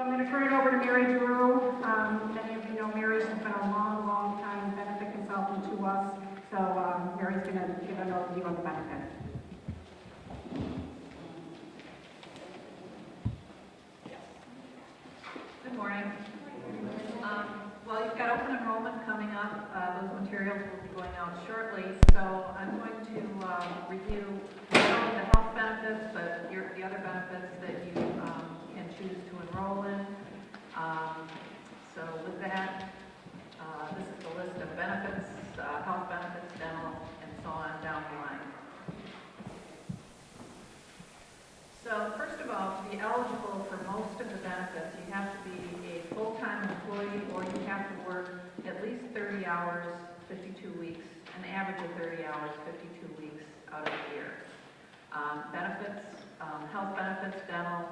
I'm going to turn it over to Mary Drew. Many of you know Mary. She's been a long, long time benefit consultant to us. So Mary's going to give an overview of the benefits. Good morning. Well, you've got open enrollment coming up. Those materials will be going out shortly. So I'm going to review not only the health benefits, but the other benefits that you can choose to enroll in. So with that, this is the list of benefits, health benefits, dental, and so on down the line. So first of all, to be eligible for most of the benefits, you have to be a full-time employee, or you have to work at least 30 hours, 52 weeks, an average of 30 hours, 52 weeks out of the year. Benefits, health benefits, dental,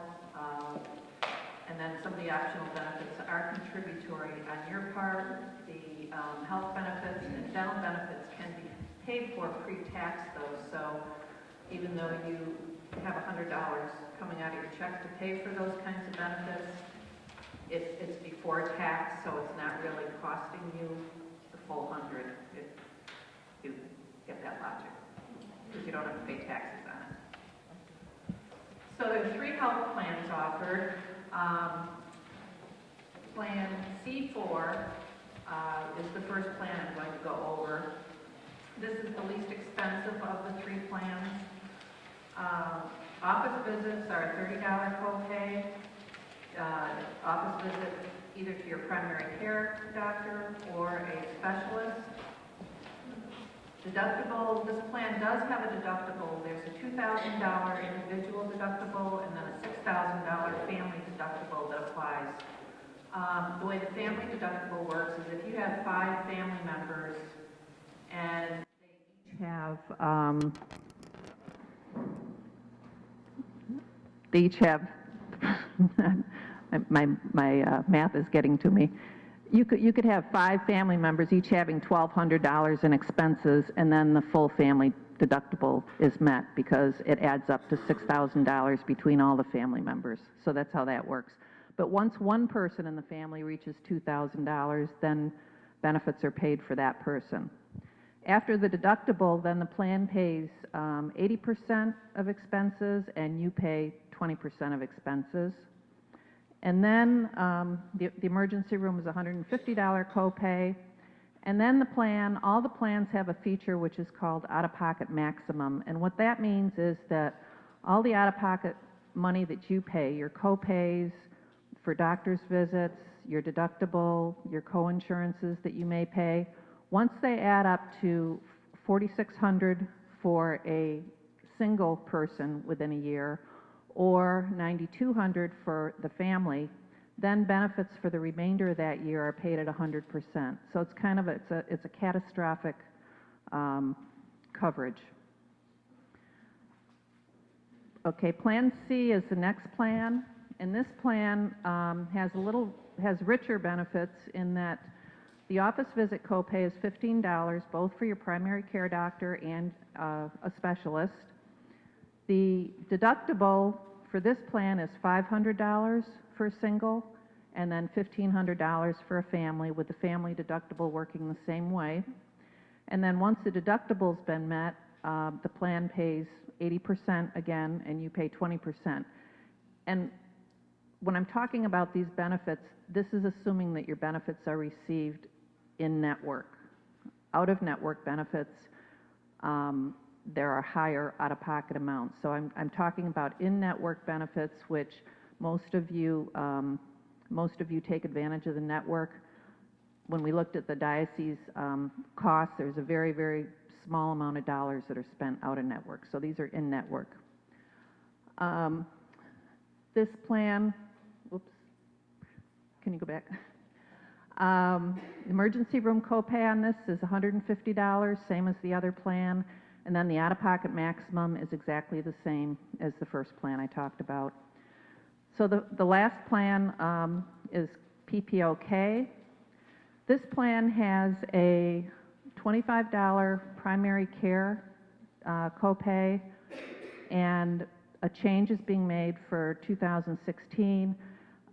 and then some of the optional benefits are contributory on your part. The health benefits and dental benefits can be paid for pre-tax though, so even though you have $100 coming out of your check to pay for those kinds of benefits, it's before tax, so it's not really costing you the full 100 if you get that logic, because you don't have to pay taxes on it. So there are 3 health plans offered. Plan C4 is the first plan I'm going to go over. This is the least expensive of the 3 plans. Office visits are a $30 copay. Office visit either to your primary care doctor or a specialist. Deductible, this plan does have a deductible. There's a $2,000 individual deductible and then a $6,000 family deductible that applies. The way the family deductible works is if you have 5 family members and they each have my math is getting to me. You could have 5 family members each having $1,200 in expenses, and then the full family deductible is met because it adds up to $6,000 between all the family members. So that's how that works. But once one person in the family reaches $2,000, then benefits are paid for that person. After the deductible, then the plan pays 80% of expenses, and you pay 20% of expenses. And then the emergency room is a $150 copay. And then all the plans have a feature which is called out-of-pocket maximum. And what that means is that all the out-of-pocket money that you pay, your copays for doctor's visits, your deductible, your co-insurances that you may pay, once they add up to $4,600 for a single person within a year, or $9,200 for the family, then benefits for the remainder of that year are paid at 100%. So it's kind of it's a catastrophic coverage. Okay, Plan C is the next plan, and this plan has richer benefits in that the office visit copay is $15, both for your primary care doctor and a specialist. The deductible for this plan is $500 for a single, and then $1,500 for a family, with the family deductible working the same way. And then once the deductible's been met, the plan pays 80% again, and you pay 20%. And when I'm talking about these benefits, this is assuming that your benefits are received in-network. Out-of-network benefits, there are higher out-of-pocket amounts. So I'm talking about in-network benefits, which most of you take advantage of the network. When we looked at the diocese costs, there's a very, very small amount of dollars that are spent out-of-network. So these are in-network. This plan, whoops, can you go back? Emergency room copay on this is $150, same as the other plan. And then the out-of-pocket maximum is exactly the same as the first plan I talked about. So the last plan is PPOK. This plan has a $25 primary care copay, and a change is being made for 2016.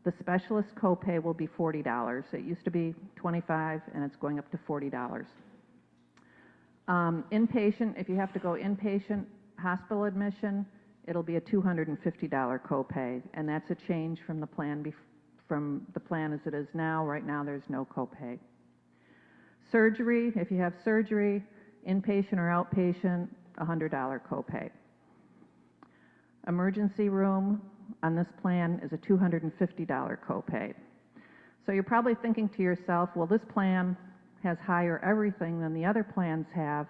The specialist copay will be $40. It used to be $25, and it's going up to $40. Inpatient, if you have to go inpatient hospital admission, it'll be a $250 copay, and that's a change from the plan as it is now. Right now, there's no copay. Surgery, if you have surgery, inpatient or outpatient, $100 copay. Emergency room on this plan is a $250 copay. So you're probably thinking to yourself, well, this plan has higher everything than the other plans have,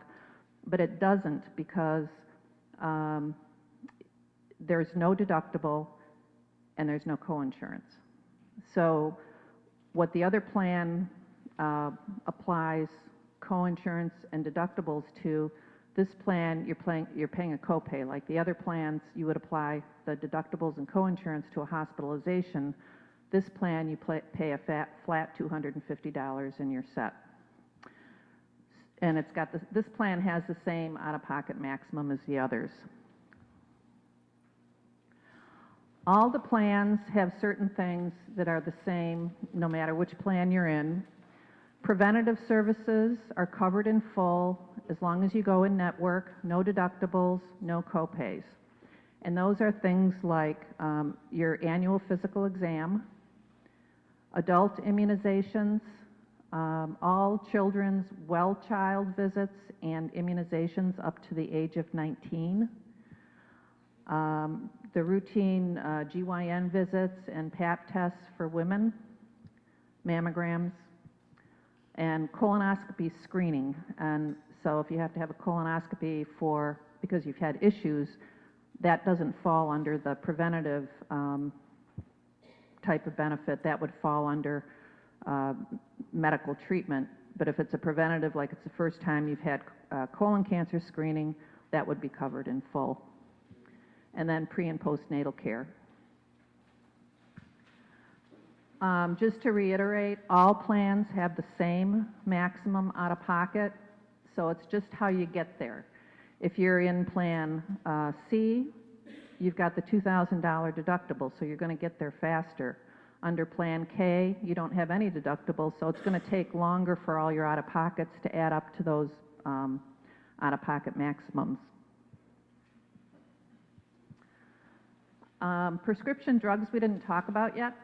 but it doesn't, because there's no deductible and there's no coinsurance. So what the other plan applies coinsurance and deductibles to, this plan you're paying a copay. Like the other plans, you would apply the deductibles and coinsurance to a hospitalization. This plan, you pay a flat $250 and you're set. And it's got this plan has the same out-of-pocket maximum as the others. All the plans have certain things that are the same no matter which plan you're in. Preventative services are covered in full as long as you go in network, no deductibles, no copays. And those are things like your annual physical exam, adult immunizations, all children's well child visits and immunizations up to the age of 19, the routine GYN visits and Pap tests for women, mammograms, and colonoscopy screening. And so if you have to have a colonoscopy because you've had issues, that doesn't fall under the preventative type of benefit. That would fall under medical treatment. But if it's a preventative, like it's the first time you've had colon cancer screening, that would be covered in full. And then pre and postnatal care. Just to reiterate, all plans have the same maximum out-of-pocket, so it's just how you get there. If you're in Plan C, you've got the $2,000 deductible, so you're going to get there faster. Under Plan K, you don't have any deductible, so it's going to take longer for all your out-of-pockets to add up to those out-of-pocket maximums. Prescription drugs we didn't talk about yet.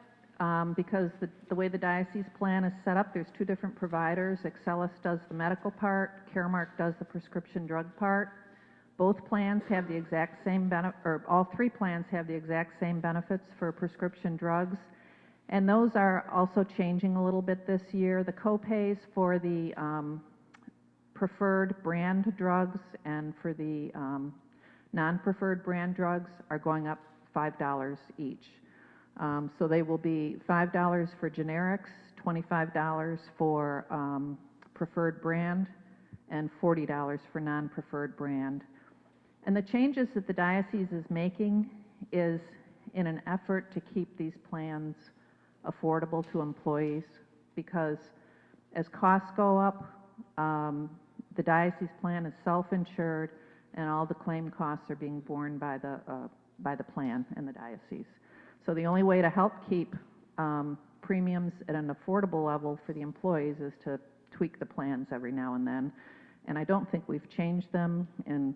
Because the way the diocese plan is set up, there's two different providers. Excellus does the medical part, Caremark does the prescription drug part. Both plans have the exact same all three plans have the exact same benefits for prescription drugs. And those are also changing a little bit this year. The copays for the preferred brand drugs and for the non-preferred brand drugs are going up $5 each. So they will be $5 for generics, $25 for preferred brand, and $40 for non-preferred brand. And the changes that the diocese is making is in an effort to keep these plans affordable to employees, because as costs go up, the diocese plan is self-insured and all the claim costs are being borne by the plan and the diocese. So the only way to help keep premiums at an affordable level for the employees is to tweak the plans every now and then. And I don't think we've changed them in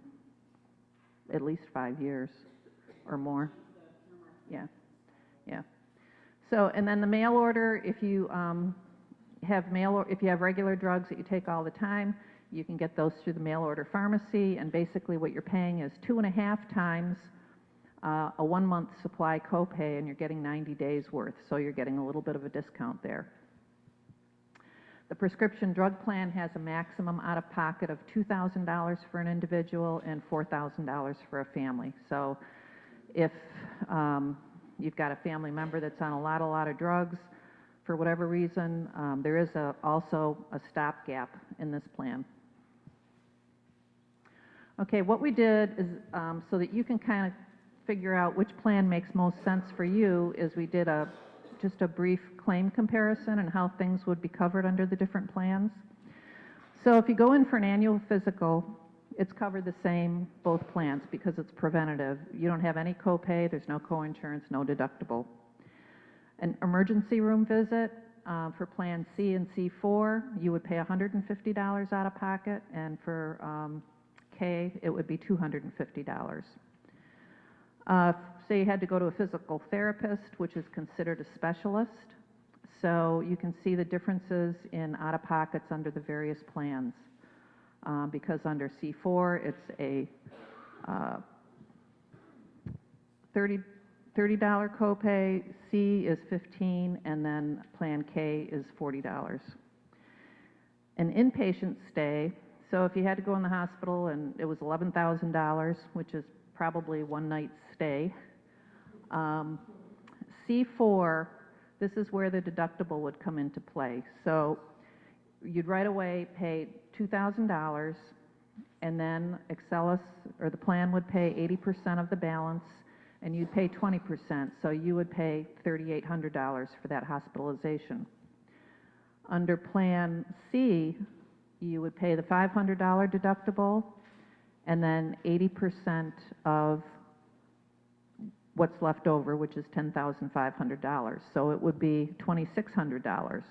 at least 5 years or more. Yeah, yeah. So, and then the mail order, if you if you have regular drugs that you take all the time, you can get those through the mail order pharmacy, and basically what you're paying is 2.5 times a 1-month supply copay, and you're getting 90 days worth, so you're getting a little bit of a discount there. The prescription drug plan has a maximum out-of-pocket of $2,000 for an individual and $4,000 for a family. So if you've got a family member that's on a lot of drugs, for whatever reason, there is also a stopgap in this plan. Okay, what we did is, so that you can kind of figure out which plan makes most sense for you, is we did just a brief claim comparison and how things would be covered under the different plans. So if you go in for an annual physical, it's covered the same, both plans, because it's preventative. You don't have any copay, there's no coinsurance, no deductible. An emergency room visit for Plan C and C4, you would pay $150 out of pocket, and for K, it would be $250. Say you had to go to a physical therapist, which is considered a specialist. So you can see the differences in out-of-pockets under the various plans. Because under C4, it's a $30 copay, C is $15, and then Plan K is $40. An inpatient stay, so if you had to go in the hospital and it was $11,000, which is probably one night's stay, C4, this is where the deductible would come into play. So you'd right away pay $2,000, and then Excellus, or the plan would pay 80% of the balance, and you'd pay 20%, so you would pay $3,800 for that hospitalization. Under Plan C, you would pay the $500 deductible, and then 80% of what's left over, which is $10,500. So it would be $2,600.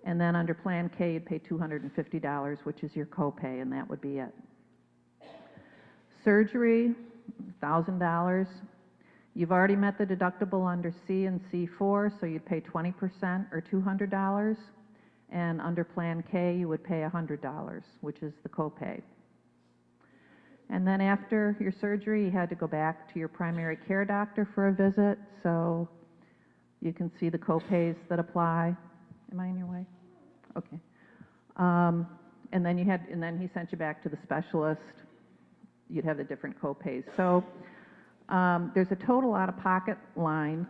And then under Plan K, you'd pay $250, which is your copay, and that would be it. Surgery, $1,000. You've already met the deductible under C and C4, so you'd pay 20% or $200. And under Plan K, you would pay $100, which is the copay. And then after your surgery, you had to go back to your primary care doctor for a visit, so you can see the copays that apply. Am I in your way? Okay. And then he sent you back to the specialist. You'd have the different copays. So there's a total out-of-pocket line,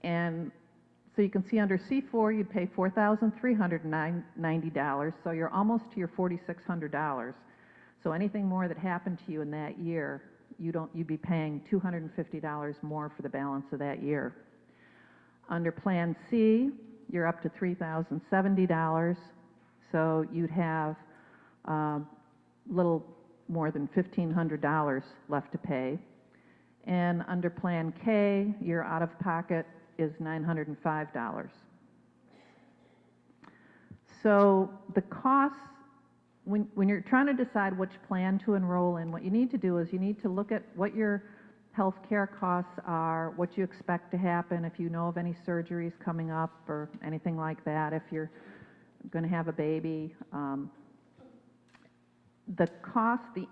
and so you can see under C4 you'd pay $4,390, so you're almost to your $4,600. So anything more that happened to you in that year, you'd be paying $250 more for the balance of that year. Under Plan C, you're up to $3,070, so you'd have little more than $1,500 left to pay. And under Plan K, your out-of-pocket is $905. So the costs, when you're trying to decide which plan to enroll in, what you need to do is you need to look at what your health care costs are, what you expect to happen, if you know of any surgeries coming up or anything like that, if you're going to have a baby. The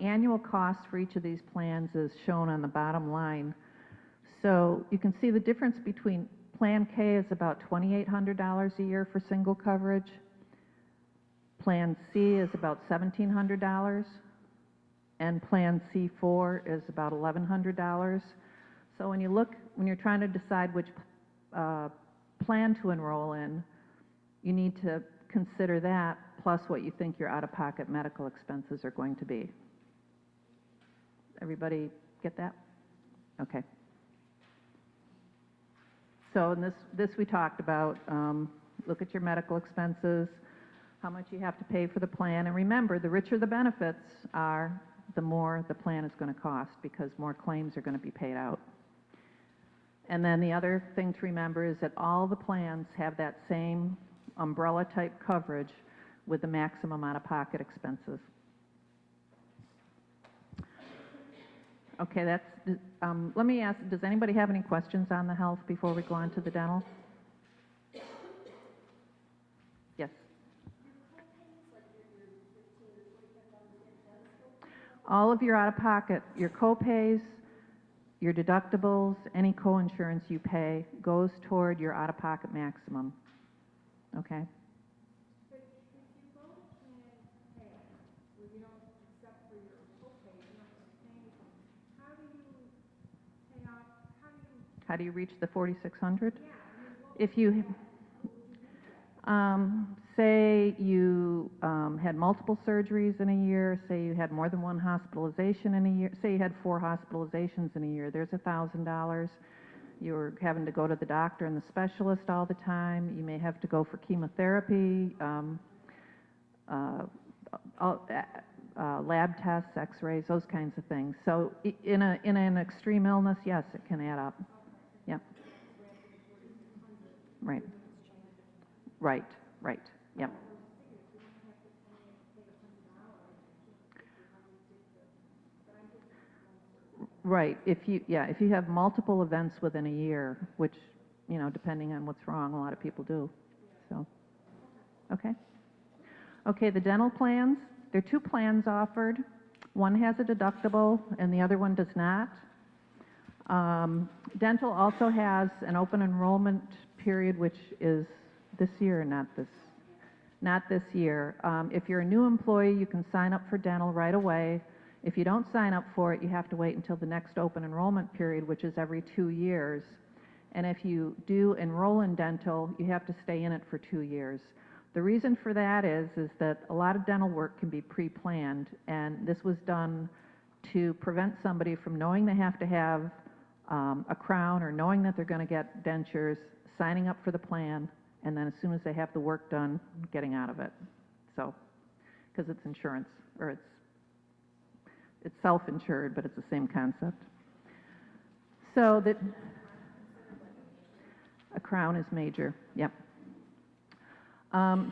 annual cost for each of these plans is shown on the bottom line. So you can see the difference between Plan K is about $2,800 a year for single coverage. Plan C is about $1,700, and Plan C4 is about $1,100. So when you're trying to decide which plan to enroll in, you need to consider that plus what you think your out-of-pocket medical expenses are going to be. Everybody get that? Okay. So in this we talked about, look at your medical expenses, how much you have to pay for the plan, and remember, the richer the benefits are, the more the plan is going to cost because more claims are going to be paid out. And then the other thing to remember is that all the plans have that same umbrella type coverage with the maximum out-of-pocket expenses. Okay, let me ask, does anybody have any questions on the health before we go on to the dental? Yes. All of your out-of-pocket, your co-pays, your deductibles, any co-insurance you pay goes toward your out-of-pocket maximum. Okay? But if you go to Plan K, where you don't accept for your copay, you're not going to pay anything, how do you pay off, How do you reach the 4,600? yeah, I mean, what If you, say you had multiple surgeries in a year, say you had more than one hospitalization in a year, say you had 4 hospitalizations in a year, there's $1,000. You're having to go to the doctor and the specialist all the time. You may have to go for chemotherapy, lab tests, x-rays, those kinds of things. So in an extreme illness, yes, it can add up. Yep. right. Right, right, yep. Right, if you have multiple events within a year, which, depending on what's wrong, a lot of people do, so, okay. Okay, the dental plans, there are two plans offered. One has a deductible and the other one does not. Dental also has an open enrollment period, which is this year, not this year. If you're a new employee, you can sign up for dental right away. If you don't sign up for it, you have to wait until the next open enrollment period, which is every 2 years. And if you do enroll in dental, you have to stay in it for 2 years. The reason for that is that a lot of dental work can be pre-planned, and this was done to prevent somebody from knowing they have to have a crown or knowing that they're going to get dentures, signing up for the plan, and then as soon as they have the work done, getting out of it. So, because it's insurance, or it's self-insured, but it's the same concept. So that a crown is major, yep.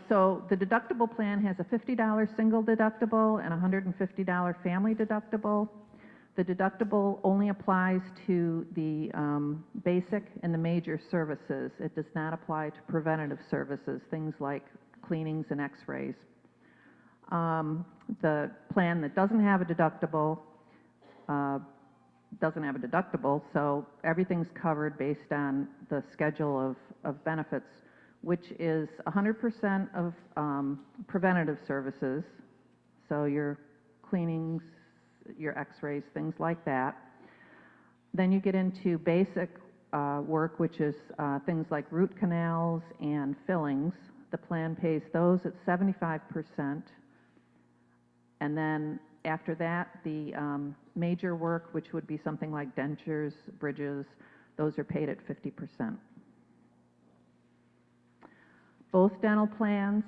So the deductible plan has a $50 single deductible and a $150 family deductible. The deductible only applies to the basic and the major services. It does not apply to preventative services, things like cleanings and x-rays. The plan that doesn't have a deductible, so everything's covered based on the schedule of benefits, which is 100% of preventative services, so your cleanings, your x-rays, things like that. Then you get into basic work, which is things like root canals and fillings. The plan pays those at 75%. And then after that, the major work, which would be something like dentures, bridges, those are paid at 50%. Both dental plans,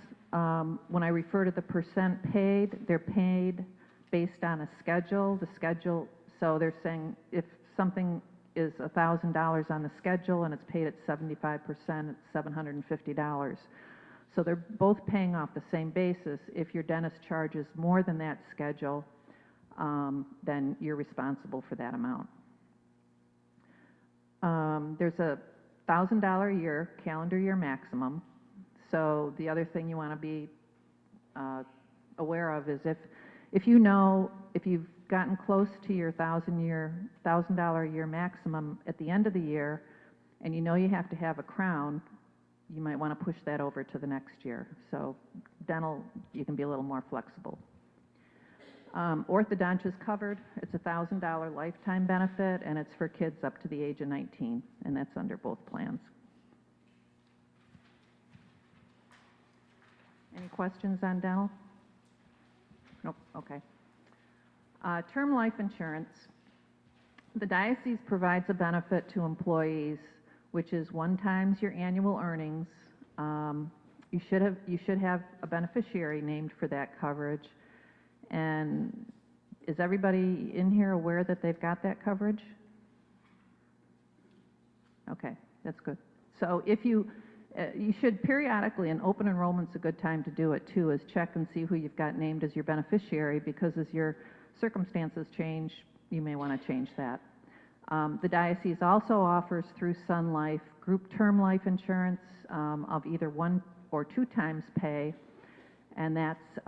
when I refer to the percent paid, they're paid based on a schedule. The schedule, so they're saying if something is $1,000 on the schedule and it's paid at 75%, it's $750. So they're both paying off the same basis. If your dentist charges more than that schedule, then you're responsible for that amount. There's a $1,000 a year, calendar year maximum. So the other thing you want to be aware of is if you've gotten close to your $1,000 a year maximum at the end of the year, and you know you have to have a crown, you might want to push that over to the next year. So dental, you can be a little more flexible. Orthodontia is covered. It's a $1,000 lifetime benefit, and it's for kids up to the age of 19, and that's under both plans. Any questions on dental? Nope, okay. Term life insurance. The diocese provides a benefit to employees, which is 1 times your annual earnings. You should have a beneficiary named for that coverage. And is everybody in here aware that they've got that coverage? Okay, that's good. So if you should periodically, and open enrollment's a good time to do it too, is check and see who you've got named as your beneficiary, because as your circumstances change, you may want to change that. The diocese also offers through Sun Life group term life insurance of either 1 or 2 times pay, and that's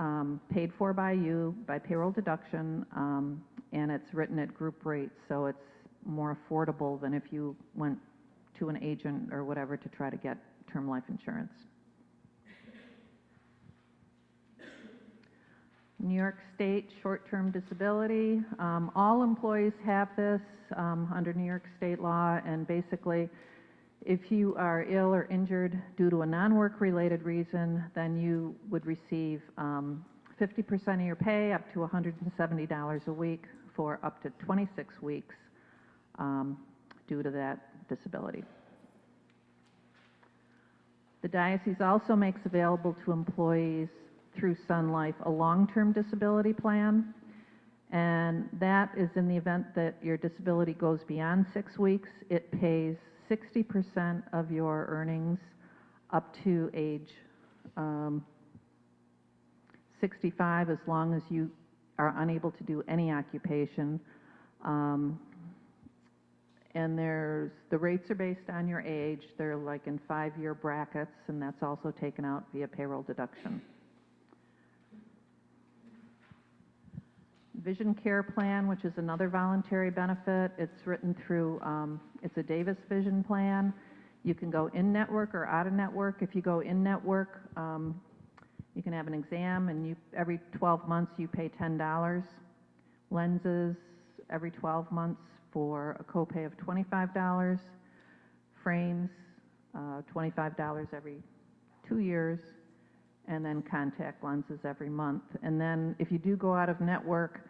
paid for by you by payroll deduction, and it's written at group rates, so it's more affordable than if you went to an agent or whatever to try to get term life insurance. New York State short-term disability. All employees have this under New York State law, and basically if you are ill or injured due to a non-work related reason, then you would receive 50% of your pay up to $170 a week for up to 26 weeks due to that disability. The diocese also makes available to employees through Sun Life a long-term disability plan, and that is in the event that your disability goes beyond 6 weeks. It pays 60% of your earnings up to age 65, as long as you are unable to do any occupation. And the rates are based on your age. They're like in 5-year brackets, and that's also taken out via payroll deduction. Vision Care Plan, which is another voluntary benefit. It's written through, it's a Davis Vision Plan. You can go in-network or out-of-network. If you go in-network, you can have an exam, and every 12 months you pay $10. Lenses every 12 months for a copay of $25. Frames, $25 every 2 years, and then contact lenses every month. And then if you do go out of network,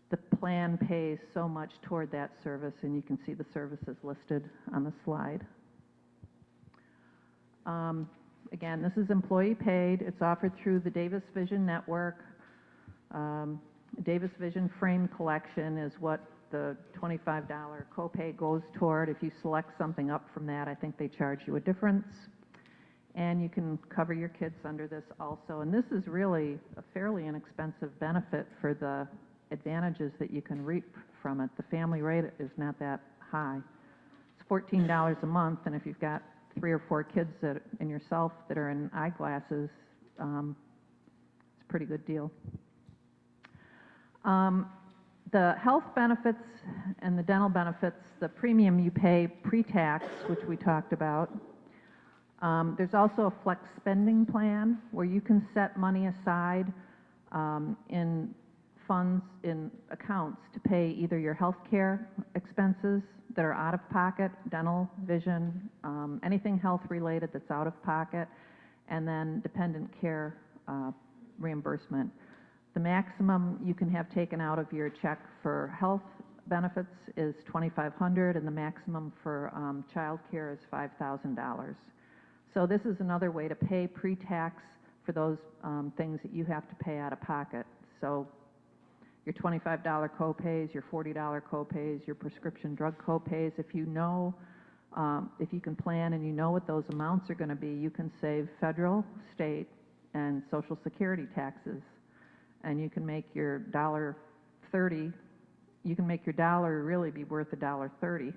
the plan pays so much toward that service, and you can see the services listed on the slide. Again, this is employee paid. It's offered through the Davis Vision Network. Davis Vision Frame Collection is what the $25 copay goes toward. If you select something up from that, I think they charge you a difference. And you can cover your kids under this also. And this is really a fairly inexpensive benefit for the advantages that you can reap from it. The family rate is not that high. It's $14 a month, and if you've got 3 or 4 kids and yourself that are in eyeglasses, it's a pretty good deal. The health benefits and the dental benefits, the premium you pay pre-tax, which we talked about. There's also a flex spending plan where you can set money aside in funds, in accounts, to pay either your health care expenses that are out of pocket, dental, vision, anything health related that's out of pocket, and then dependent care reimbursement. The maximum you can have taken out of your check for health benefits is $2,500, and the maximum for child care is $5,000. So this is another way to pay pre-tax for those things that you have to pay out of pocket. So your $25 copays, your $40 copays, your prescription drug copays, if you know, if you can plan and you know what those amounts are going to be, you can save federal, state, and Social Security taxes. And you can make your $1.30, you can make your dollar really be worth $1.30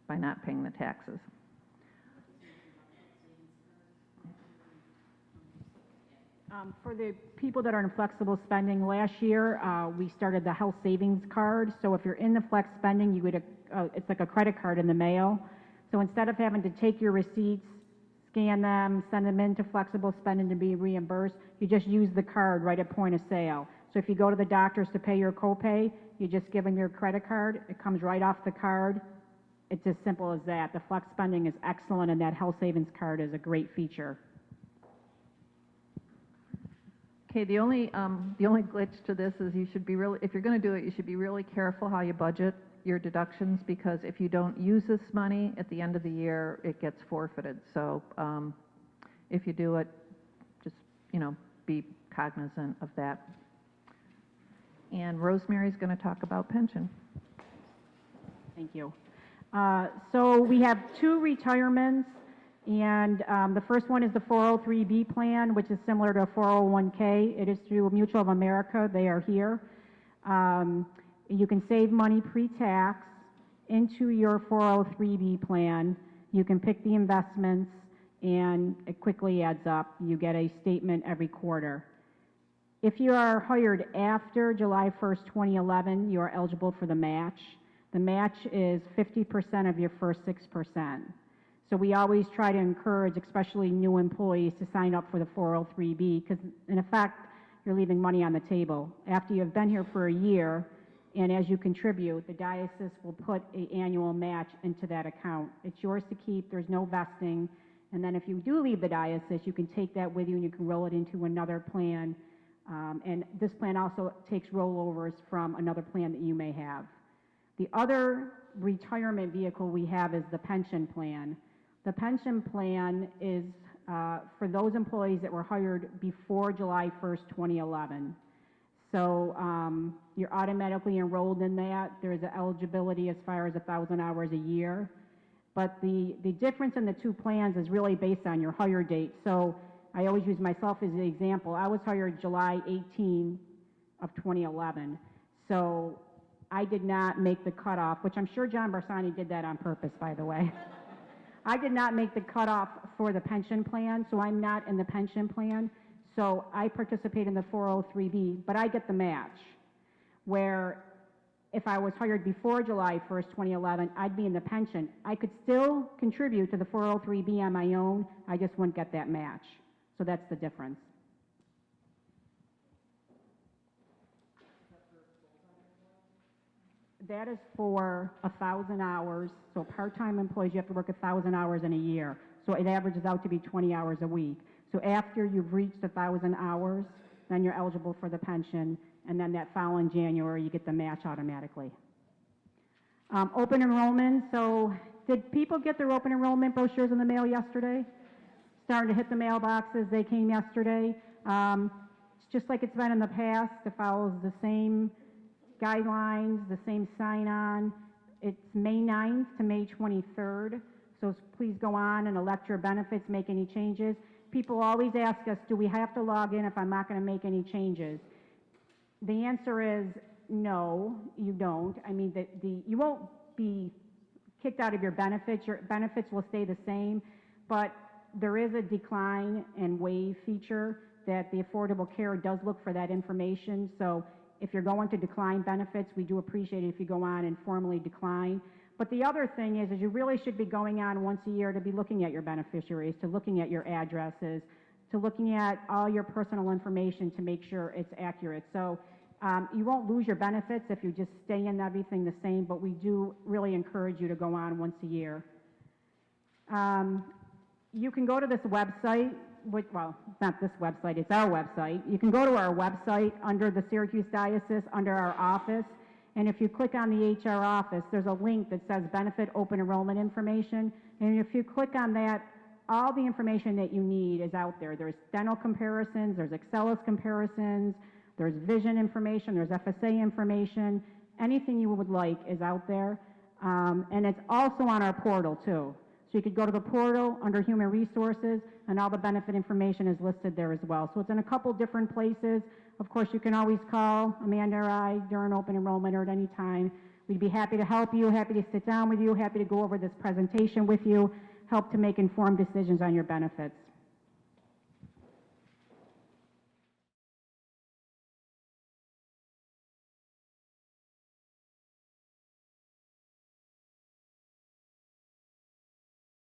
by not paying the taxes. For the people that are in flexible spending, last year we started the health savings card. So if you're in the flex spending, you would it's like a credit card in the mail. So instead of having to take your receipts, scan them, send them into flexible spending to be reimbursed, you just use the card right at point of sale. So if you go to the doctors to pay your copay, you just give them your credit card. It comes right off the card. It's as simple as that. The flex spending is excellent, and that health savings card is a great feature. Okay, the only glitch to this is you should be really, if you're going to do it, you should be really careful how you budget your deductions, because if you don't use this money at the end of the year, it gets forfeited. So if you do it, just, be cognizant of that. And Rosemary's going to talk about pension. Thank you. So we have 2 retirements, and the first one is the 403B plan, which is similar to a 401k. It is through Mutual of America. They are here. You can save money pre-tax into your 403B plan. You can pick the investments, and it quickly adds up. You get a statement every quarter. If you are hired after July 1st, 2011, you are eligible for the match. The match is 50% of your first 6%. So we always try to encourage, especially new employees, to sign up for the 403B, because in effect, you're leaving money on the table. After you've been here for a year, and as you contribute, the diocese will put an annual match into that account. It's yours to keep. There's no vesting. And then if you do leave the diocese, you can take that with you and you can roll it into another plan. And this plan also takes rollovers from another plan that you may have. The other retirement vehicle we have is the pension plan. The pension plan is for those employees that were hired before July 1st, 2011. So you're automatically enrolled in that. There's an eligibility as far as 1,000 hours a year. But the difference in the two plans is really based on your hire date. So I always use myself as an example. I was hired July 18 of 2011. So I did not make the cutoff, which I'm sure John Barsani did that on purpose, by the way. I did not make the cutoff for the pension plan, so I'm not in the pension plan. So I participate in the 403B, but I get the match. Where if I was hired before July 1st, 2011, I'd be in the pension. I could still contribute to the 403B on my own, I just wouldn't get that match. So that's the difference. That is for 1,000 hours. So part-time employees, you have to work 1,000 hours in a year. So it averages out to be 20 hours a week. So after you've reached 1,000 hours, then you're eligible for the pension, and then that following January, you get the match automatically. Open enrollment. So did people get their open enrollment brochures in the mail yesterday? Starting to hit the mailboxes. They came yesterday. It's just like it's been in the past. It follows the same guidelines, the same sign-on. It's May 9th to May 23rd. So please go on and elect your benefits, make any changes. People always ask us, do we have to log in if I'm not going to make any changes? The answer is no, you don't. I mean, you won't be kicked out of your benefits. Your benefits will stay the same, but there is a decline and waive feature that the Affordable Care does look for that information. So if you're going to decline benefits, we do appreciate it if you go on and formally decline. But the other thing is you really should be going on once a year to be looking at your beneficiaries, to looking at your addresses, to looking at all your personal information to make sure it's accurate. So you won't lose your benefits if you just stay in everything the same, but we do really encourage you to go on once a year. You can go to this website, well, it's not this website, it's our website. You can go to our website under the Syracuse Diocese, under our office, and if you click on the HR office, there's a link that says Benefit Open Enrollment Information, and if you click on that, all the information that you need is out there. There's dental comparisons, there's Excellus comparisons, there's vision information, there's FSA information, anything you would like is out there, and it's also on our portal too. So you could go to the portal under Human Resources, and all the benefit information is listed there as well. So it's in a couple different places. Of course, you can always call Amanda or I during open enrollment or at any time. We'd be happy to help you, happy to sit down with you, happy to go over this presentation with you, help to make informed decisions on your benefits.